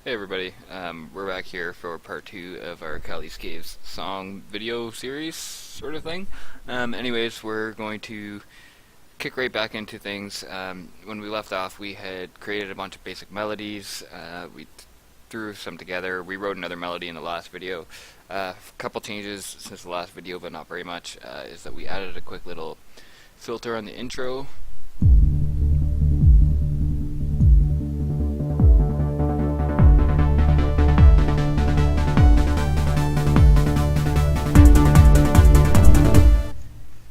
Hey everybody, we're back here for part two of our Kali's Caves song video series sort of thing. Anyways, we're going to kick right back into things. When we left off, we had created a bunch of basic melodies. We threw some together. We wrote another melody in the last video. A couple changes since the last video, but not very much, is that we added a quick little filter on the intro.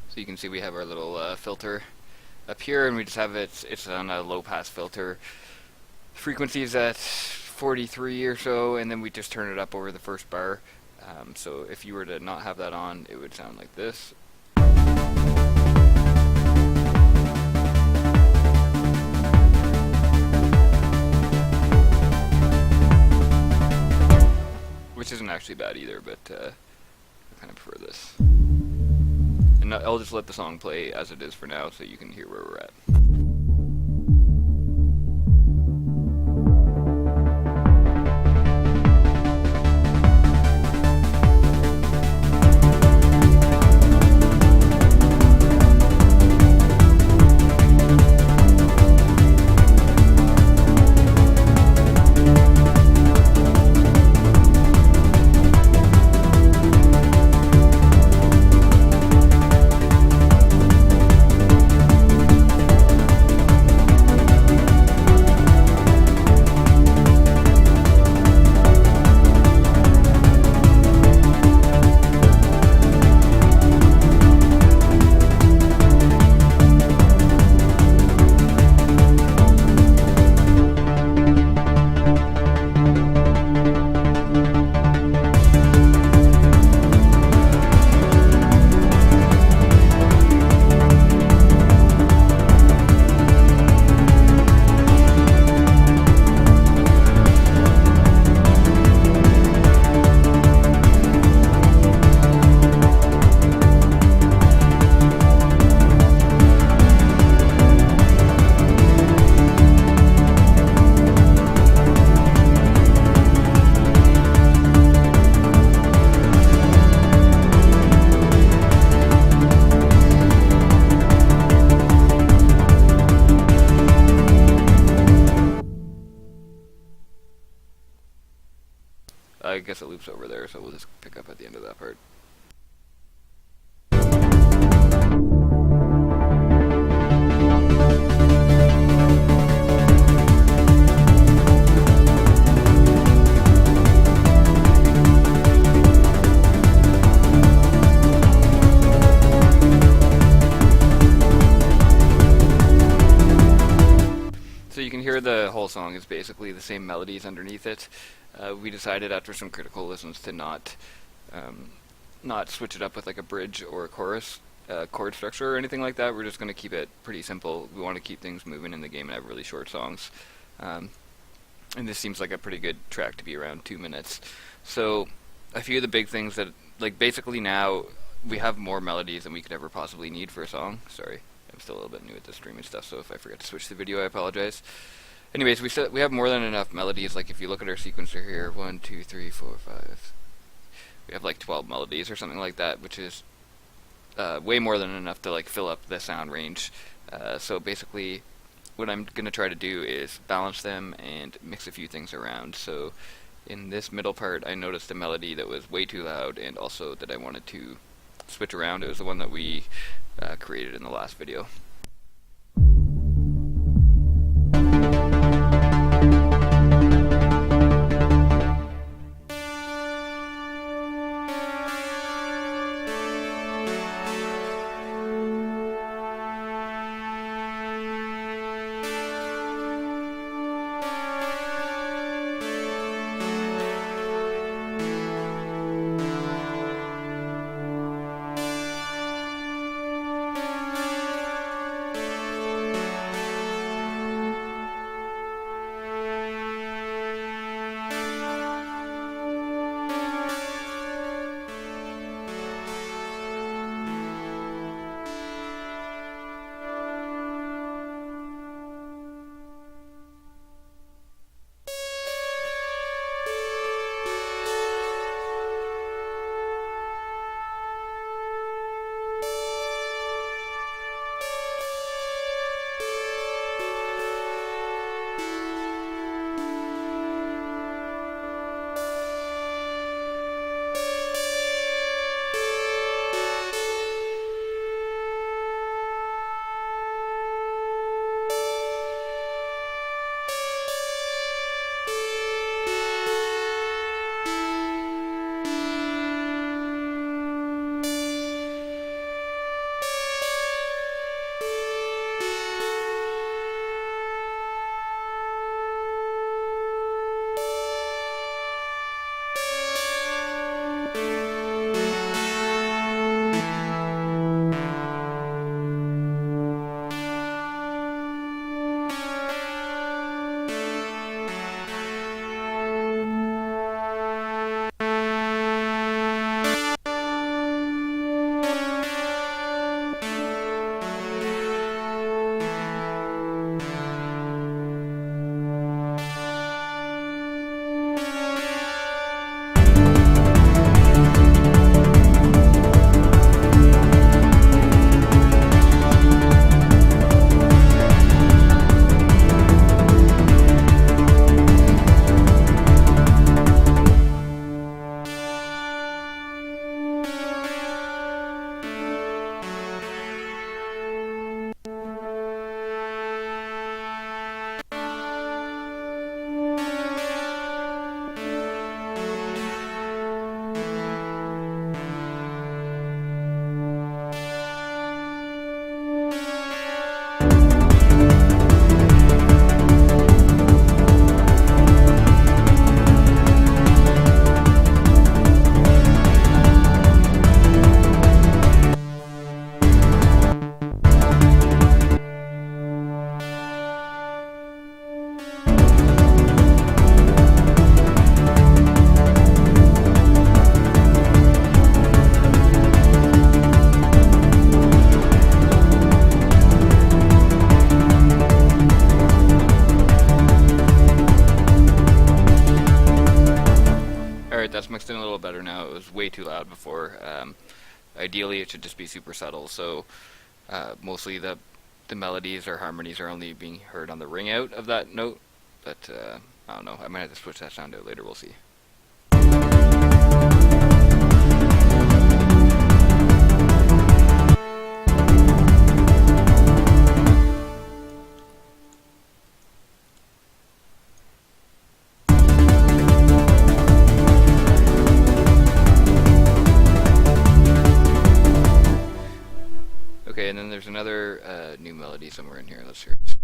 So you can see we have our little filter up here, and we just have it's on a low pass filter. Frequency is at 43 or so, and then we just turn it up over the first bar. So if you were to not have that on, it would sound like this. Which isn't actually bad either, but I kind of prefer this. And I'll just let the song play as it is for now so you can hear where we're at. I guess it loops over there, so we'll just pick up at the end of that part. So you can hear the whole song is basically the same melodies underneath it. We decided after some critical listens to not switch it up with like a bridge or a chorus chord structure or anything like that. We're just going to keep it pretty simple. We want to keep things moving in the game and have really short songs. And this seems like a pretty good track to be around 2 minutes. So a few of the big things that, like, basically now we have more melodies than we could ever possibly need for a song. Sorry, I'm still a little bit new at the streaming stuff, so if I forget to switch the video, I apologize. Anyways, we have more than enough melodies. Like if you look at our sequencer here, 1, 2, 3, 4, 5. We have like 12 melodies or something like that, which is way more than enough to like fill up the sound range. So basically, what I'm gonna try to do is balance them and mix a few things around. So in this middle part, I noticed a melody that was way too loud, and also that I wanted to switch around. It was the one that we created in the last video. that's mixed in a little better now. It was way too loud before. Ideally, it should just be super subtle. So mostly the melodies or harmonies are only being heard on the ring out of that note. But I don't know. I might have to switch that sound out later. We'll see. Okay, and then there's another new melody somewhere in here. Let's hear it.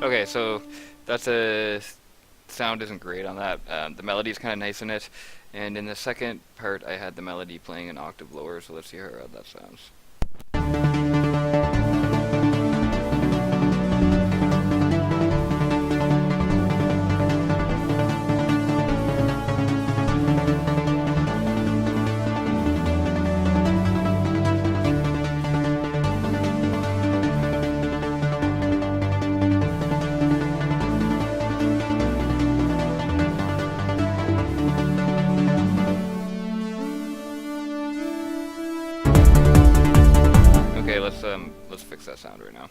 Okay, so that's a sound isn't great on that. The melody's kind of nice in it, and in the second part, I had the melody playing an octave lower. So let's see how that sounds. Okay, let's fix that sound right now.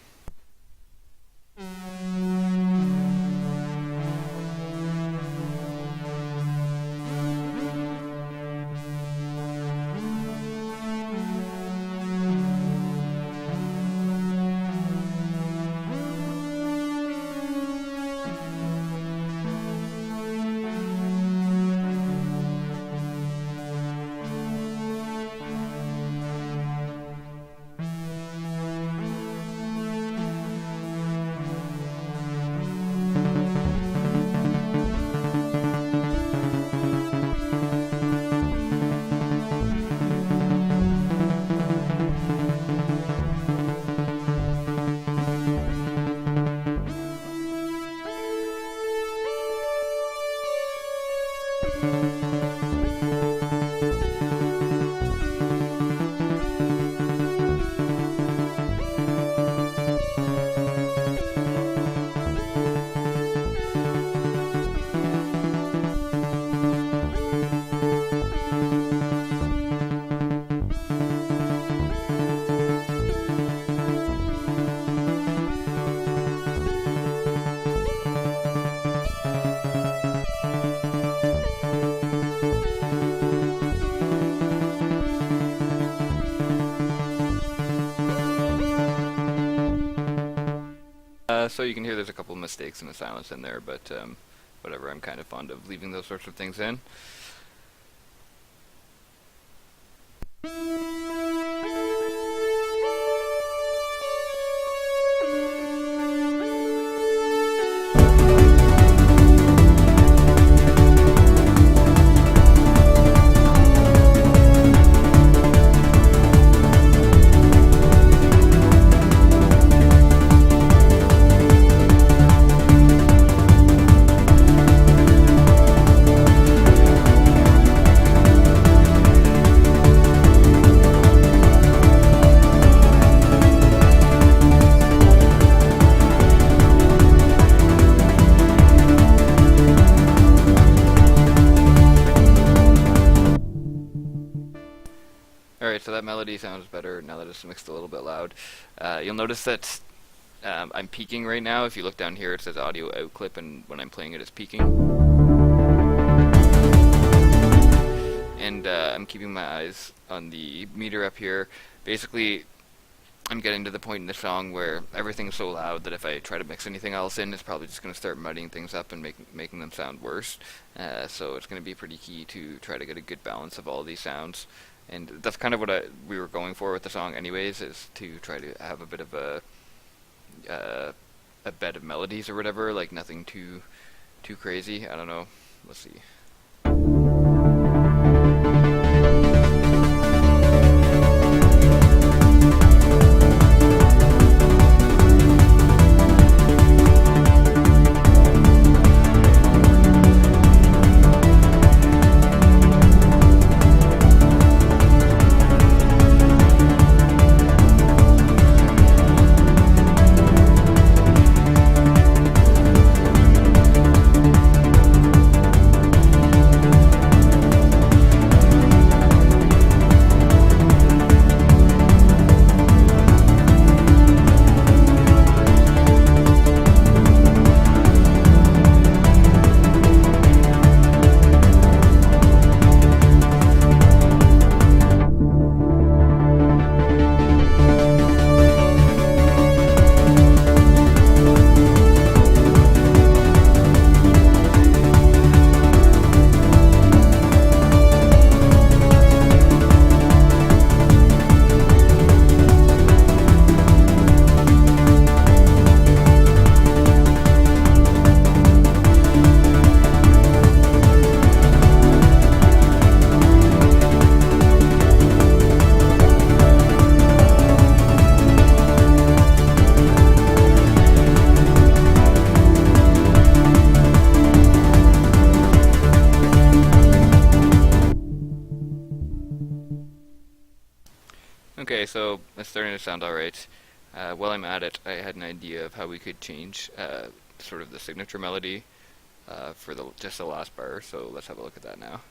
So you can hear there's a couple mistakes in the silence in there, but whatever, I'm kind of fond of leaving those sorts of things in. Alright, so that melody sounds better now that it's mixed a little bit loud. You'll notice that I'm peaking right now. If you look down here, it says audio out clip, and when I'm playing it, it's peaking. And I'm keeping my eyes on the meter up here. Basically, I'm getting to the point in the song where everything's so loud that if I try to mix anything else in, it's probably just going to start muddying things up and making them sound worse. So it's going to be pretty key to try to get a good balance of all these sounds. And that's kind of what we were going for with the song, anyways, is to try to have a bit of uh, a bed of melodies or whatever, like nothing too crazy. I don't know. Let's see. Okay, so it's starting to sound alright. While I'm at it, I had an idea of how we could change sort of the signature melody for just the last bar. So let's have a look at that now.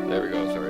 There we go. Sorry.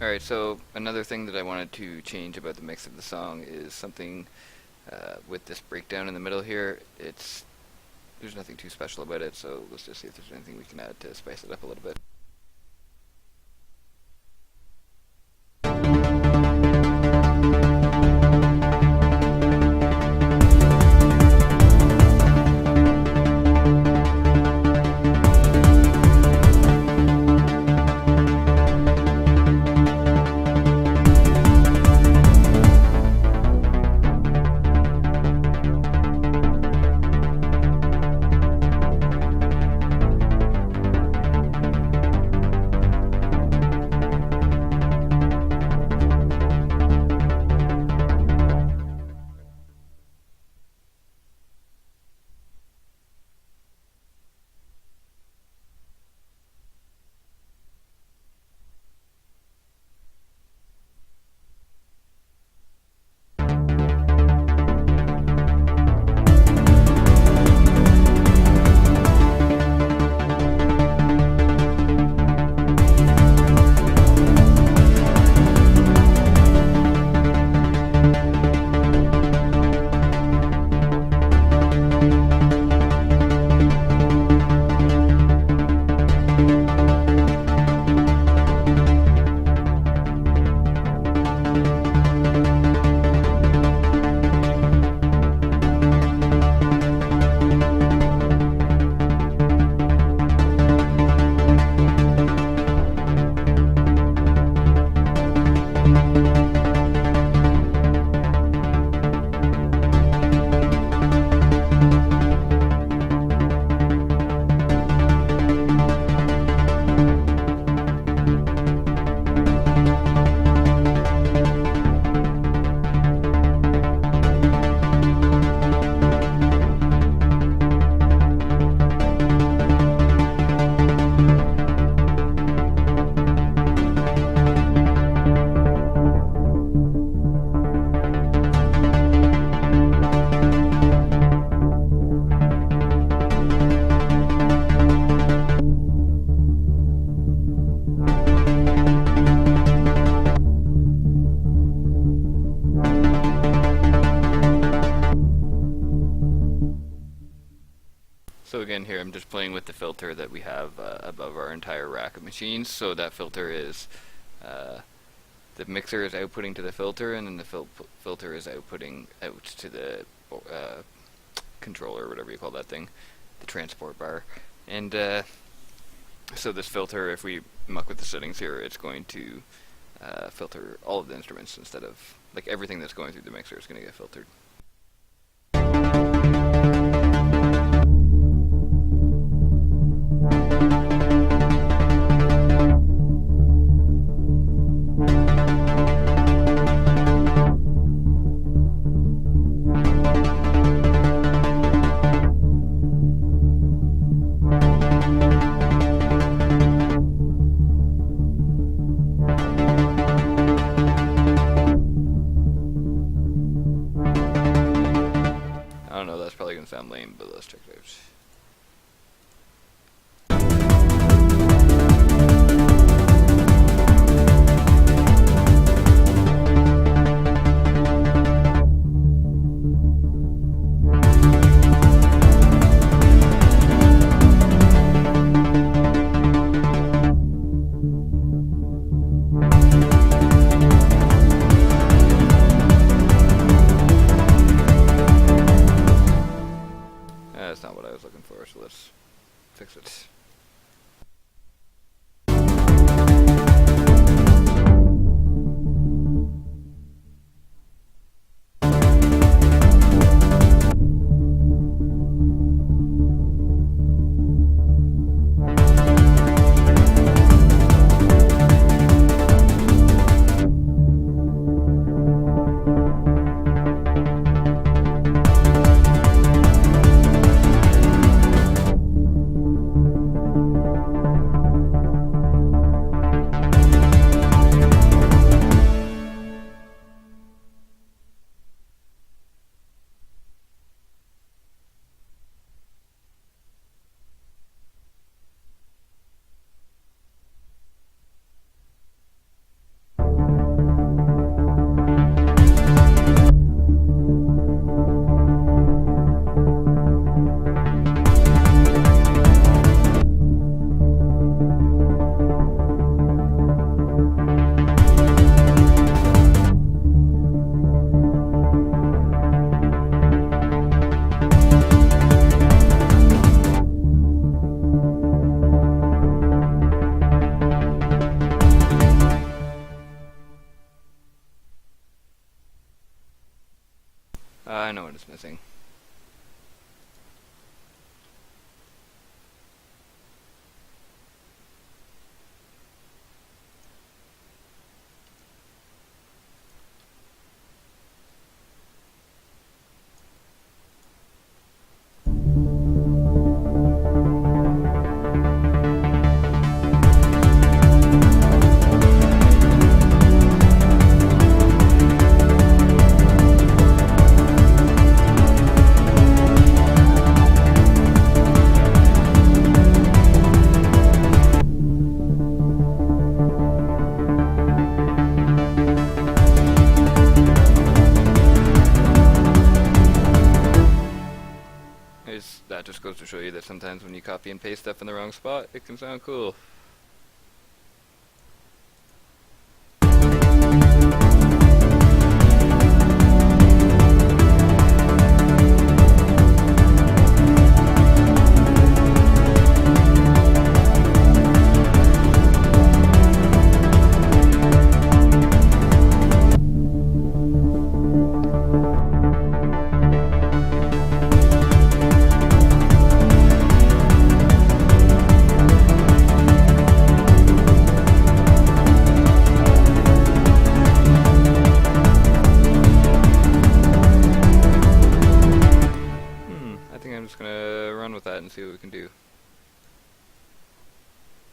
Alright, so another thing that I wanted to change about the mix of the song is something with this breakdown in the middle here. There's nothing too special about it, so let's just see if there's anything we can add to spice it up a little bit. So again here I'm just playing with the filter that we have above our entire rack of machines. So that filter is, the mixer is outputting to the filter, and then the filter is outputting out to the controller, or whatever you call that thing, the transport bar. And so this filter, if we muck with the settings here, it's going to filter all of the instruments instead of, like, everything that's going through the mixer is going to get filtered. I don't know, that's probably going to sound lame, but let's check it out. That's not what I was looking for. is missing. That just goes to show you that sometimes when you copy and paste stuff in the wrong spot, it can sound cool. I'm just gonna run with that and see what we can do.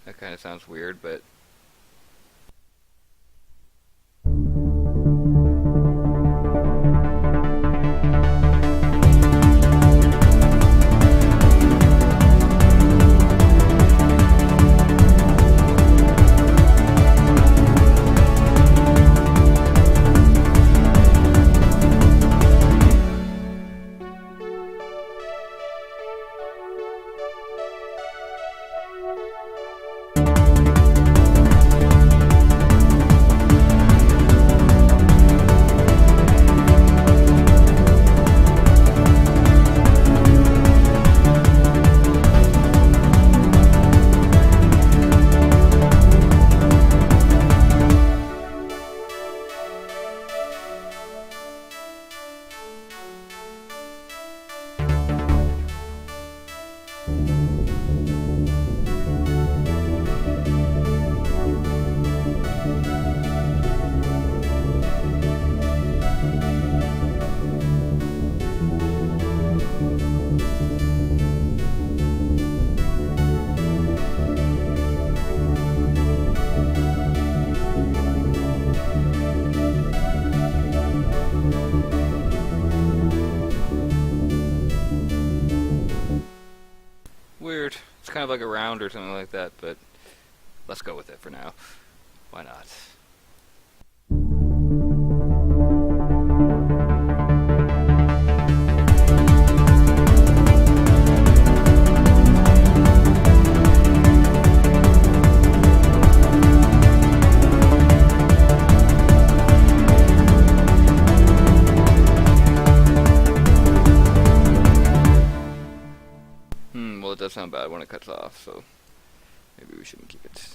That kind of sounds weird, but weird. It's kind of like a round or something like that, but let's go with it for now. Why not? Well, it does sound bad when it cuts off, so maybe we shouldn't keep it.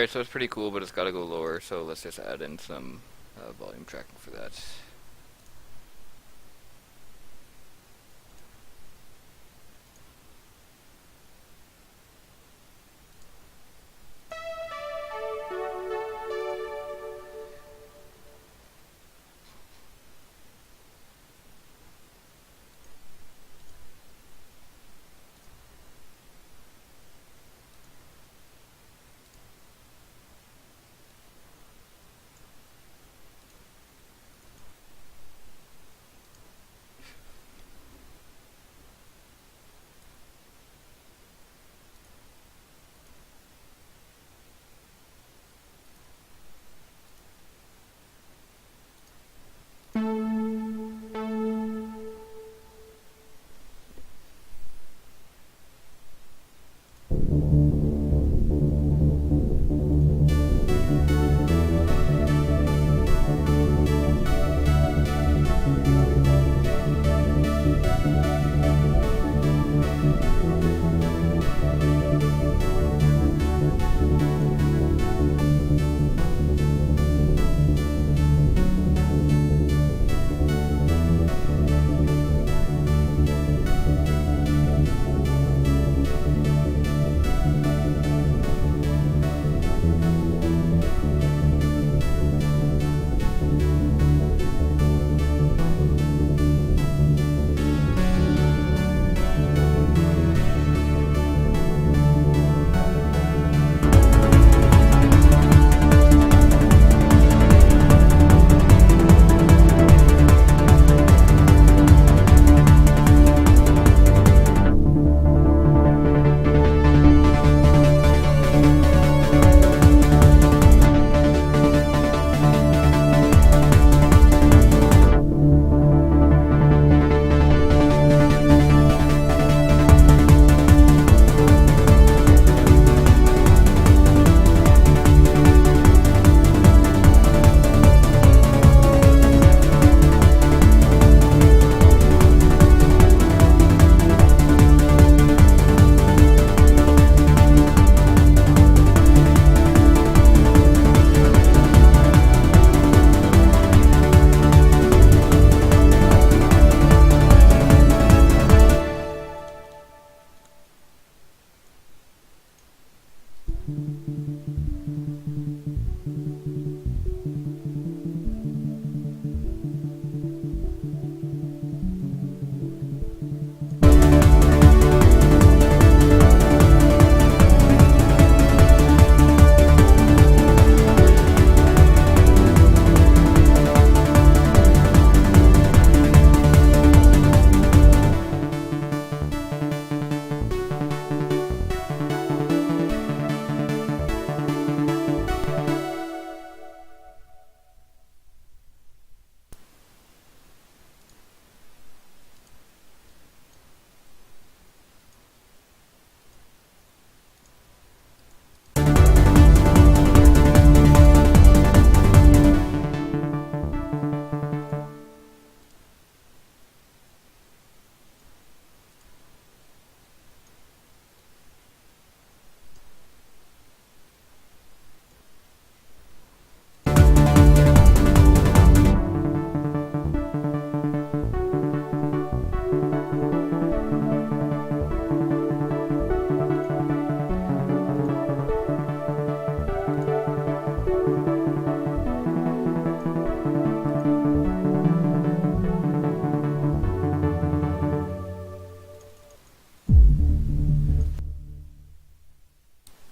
Alright, so it's pretty cool, but it's gotta go lower, so let's just add in some volume tracking for that.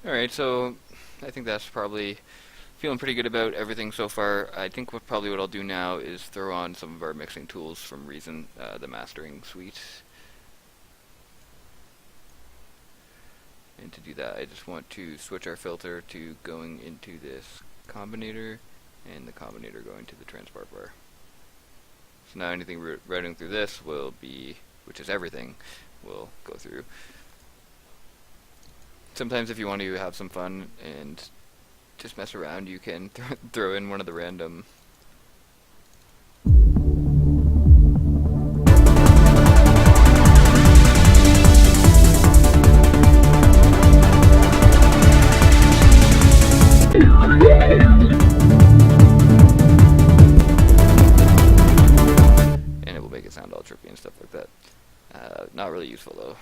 Alright, so I think that's probably feeling pretty good about everything so far. I think what I'll do now is throw on some of our mixing tools from Reason, the mastering suite. And to do that, I just want to switch our filter to going into this combinator, and the combinator going to the transport bar. So now anything routing through this will be, which is everything, will go through. Sometimes if you want to have some fun and just mess around, you can throw in one of the random Not really useful though.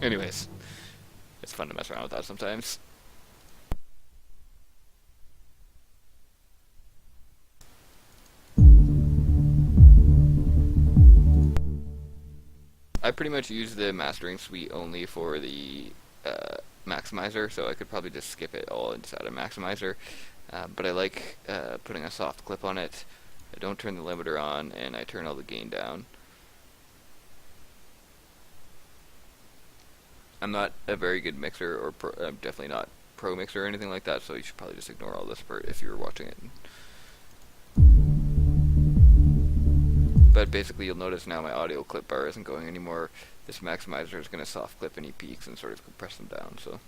Anyways, it's fun to mess around with that sometimes. I pretty much use the mastering suite only for the maximizer, so I could probably just skip it all inside a maximizer. But I like putting a soft clip on it. I don't turn the limiter on, and I turn all the gain down. I'm not a very good mixer, or I'm definitely not pro mixer or anything like that, so you should probably just ignore all this part if you're watching it. But basically you'll notice now my audio clip bar isn't going anymore. This maximizer is going to soft clip any peaks and sort of compress them down, so...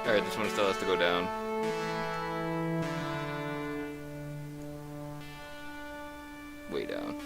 Alright, this one still has to go down. Way down.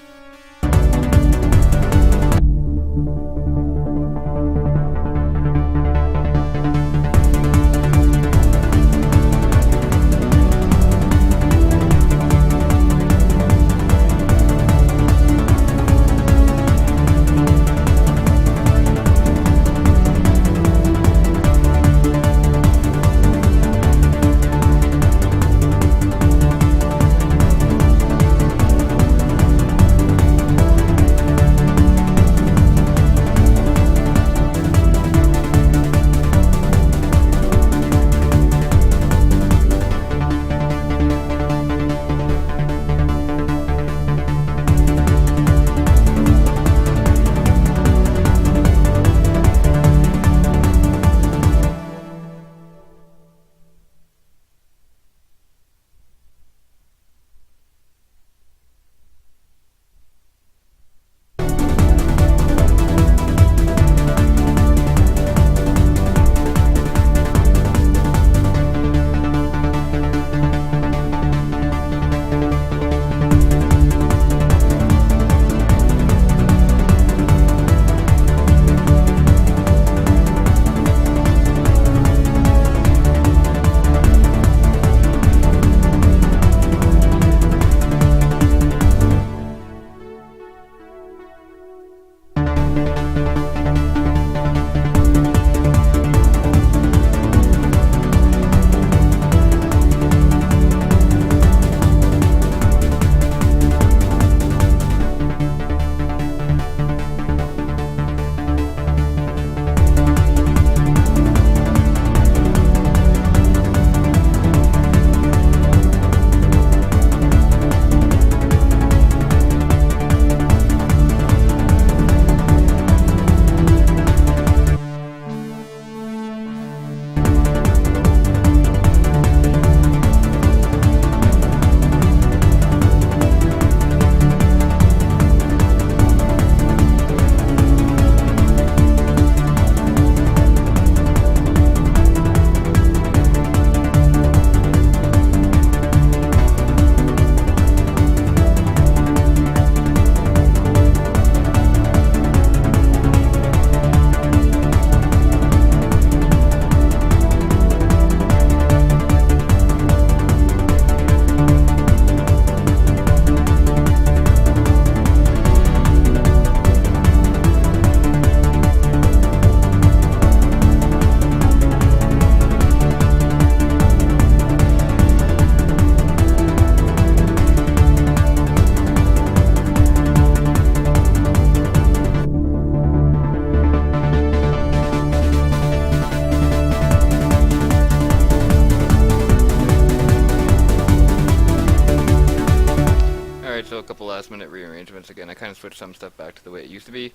last minute rearrangements. Again, I kind of switched some stuff back to the way it used to be,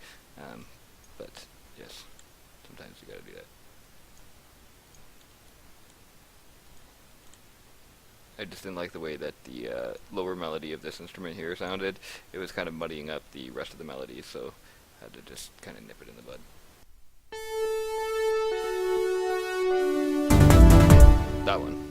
but yes, sometimes you gotta do that. I just didn't like the way that the lower melody of this instrument here sounded. It was kind of muddying up the rest of the melodies, so I had to just kind of nip it in the bud. That one.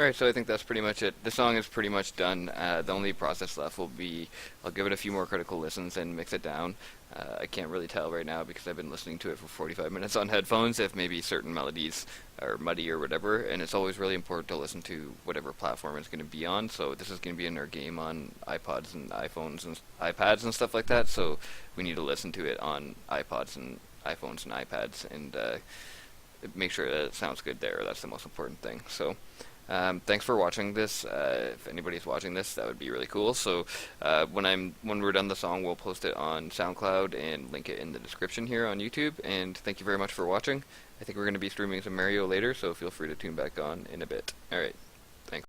Alright, so I think that's pretty much it. The song is pretty much done. The only process left will be, I'll give it a few more critical listens and mix it down. I can't really tell right now because I've been listening to it for 45 minutes on headphones if maybe certain melodies are muddy or whatever, and it's always really important to listen to whatever platform it's going to be on. So this is going to be in our game on iPods and iPhones and iPads and stuff like that, so we need to listen to it on iPods and iPhones and iPads and make sure that it sounds good there. That's the most important thing. So thanks for watching this. If anybody's watching this, that would be really cool. So when we're done the song, we'll post it on SoundCloud and link it in the description here on YouTube. And thank you very much for watching. I think we're going to be streaming some Mario later, so feel free to tune back on in a bit. Alright.